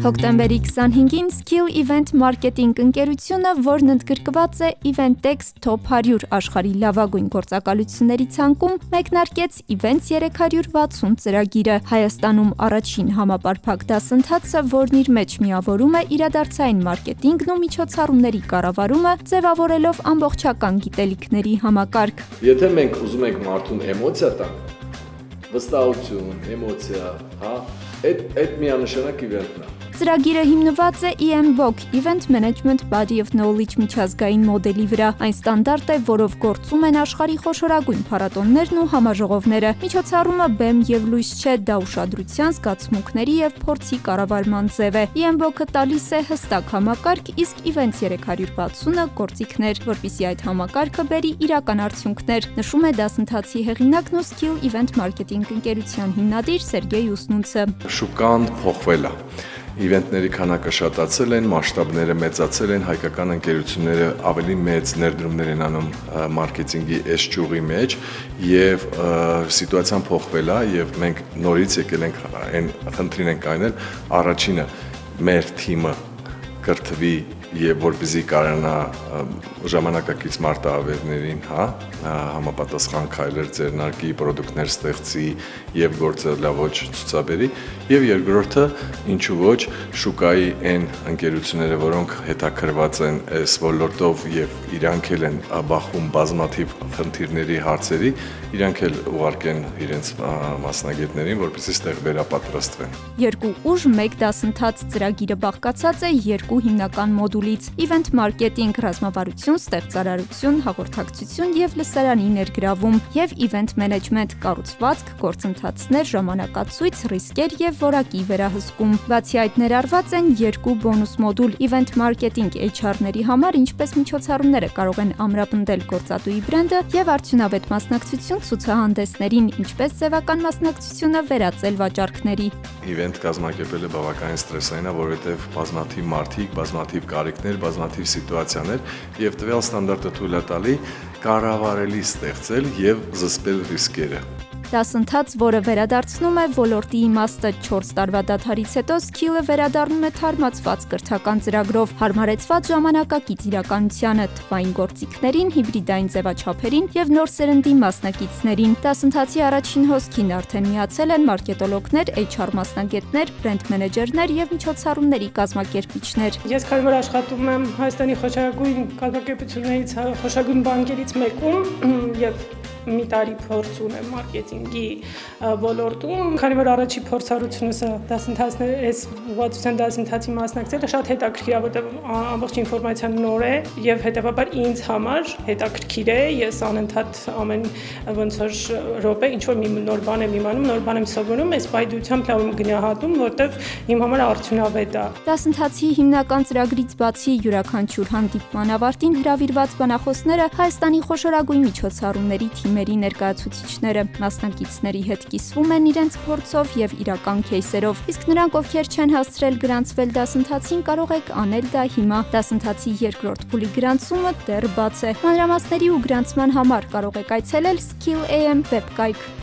Հոկտեմբերի 25-ին Skill Event Marketing ընկերությունը, որն ընդգրկված է Eventex Top 100 աշխարհի լավագույն գործակալությունների ցանկում, մեկնարկեց Events 360 ծրագիրը, Հայաստանում առաջին համապարփակ դասընթացը, որն իր մեջ միավորում է իրադարձային մարքեթինգն ու միջոցառումների կառավարումը, ձևավորելով ամբողջական գիտելիքների համակարգ։ Եթե մենք ուզում ենք մարդուն էմոցիա տանք, վստահություն, էմոցիա, այդ միանշանակ իվենտն է։ Ծրագիրը հիմնված է EMBOK Event Management Body of Knowledge միջազգային մոդելի վրա։ Այն ստանդարտ է, որով գործում են աշխարհի խոշորագույն փառատոներն ու համաժողովները։ Միջոցառումը բեմ եւ լույս չէ, դա ուշադրության, զգացմունքների եւ փորձի կառավարման ձև է։ EMBOK-ը տալիս է հստակ համակարգ, իսկ Events 360-ը գործիքներ, որպեսզի այդ համակարգը բերի իրական արդյունքներ, նշում է դասընթացի հեղինակն ու Skill Event Marketing ընկերության հիմնադիր Սերգեյ Ուսնունցը։ Շուկան փոխվել է։ Իվենտների քանակը շատացել են, մասշտաբները մեծացել են, հայկական ընկերությունները ավելի մեծ ներդրումներ են անում մարքեթինգի այս ճյուղի մեջ եւ սիտուացիան փոխվել է եւ մենք նորից եկել ենք այն խնդրին ենք այնել առաջինը մեր թիմը կրթվի եւ որպեսզի կարողանա ժամանակակից մարտահրավերներին, համապատասխան քայլեր ձեռնարկի, պրոդուկտներ ստեղծի եւ գործը լավոճ ցուցաբերի, եւ երկրորդը, ինչու ոչ, շուկայի այն ընկերությունները, որոնք հետաքրված են այս ոլորտով եւ իրանք էլ են բախվում բազմաթիվ խնդիրների հարցերի, իրանք էլ ուղարկեն իրենց մասնագետներին, որպեսզի ստեղ վերապատրաստվեն։ Երկու ուժ, մեկ դասընթաց ծրագիրը բաղկացած է երկու հիմնական մոդուլից՝ Event Marketing, ռազմավարություն, ստեղծարարություն, հաղորդակցություն եւ լսարանի ներգրավում, եւ Event Management, կառուցվածք, գործընթացներ, ժամանակացույց, ռիսկեր եւ որակի վերահսկում։ Բացի այդ, ներառված են երկու բոնուս մոդուլ՝ Event Marketing HR-ների համար, ինչպես միջոցառումները կարող են ամրապնդել գործատուի բրենդը եւ արդյունավետ մասնակցություն ցուցահանդեսներին, ինչպես ձևական մասնակցությունը վերածել վաճառքների։ Event կազմակերպելը բավականին ստրեսային է, որովհետեւ բազմաթիվ մարդիկ, բազմաթիվ կարիքներ, բազմաթիվ սիտուացիաներ եւ տվյալ ստանդարտը թույլ է տալի կառավարելի ստեղծել եւ զսպել ռիսկերը։ Դասընթաց, որը վերադարձնում է ոլորտի իմաստը 4 տարվա դադարից հետո, Skill-ը վերադառնում է թարմացված կրթական ծրագրով, հարմարեցված ժամանակակից իրականությանը, թվային գործիքներին, հիբրիդային ձևաչափերին եւ նոր սերնդի մասնակիցներին։ Դասընթացի առաջին հոսքին արդեն միացել են մարքետոլոգներ, HR մասնագետներ, բրենդ մենեջերներ եւ միջոցառումների կազմակերպիչներ։ Ես քանի որ աշխատում եմ Հայաստանի խոշորագույն կազմակերպություններից, խոշորագույն բանկերից մեկում եւ մի տարի փորձ ունեմ մարքեթինգի ոլորտում, քանի որ առաջի փորձառությունս այս ուղղվածության դասընթացի մասնակցելը շատ հետաքրքիր է, որտեղ ամբողջ ինֆորմացիան նոր է եւ հետեւաբար ինձ համար հետաքրքիր է, ես անընդհատ ամեն ոնց որ րոպե ինչ որ մի նոր բան եմ իմանում, նոր բան եմ սովորում, այս բայդությամբ լավ եմ գնահատում, որտեղ իմ համար արդյունավետ է։ Դասընթացի հիմնական ծրագրից բացի յուրաքանչյուր հանդիպման ավարտին հրավիրված բանախոսները Հայաստանի խոշորագույն միջոցառումների թիմերի ներկայացուցիչները մասնակիցների հետ կիսվում են իրենց փորձով եւ իրական քեյսերով, իսկ նրանք, ովքեր չեն հասցրել գրանցվել դասընթացին, կարող եք անել դա հիմա։ Դասընթացի երկրորդ փուլի գրանցումը դեռ բաց է։ Մանրամասների ու գրանցման համար կարող եք այցելել Skill AM վեբկայք։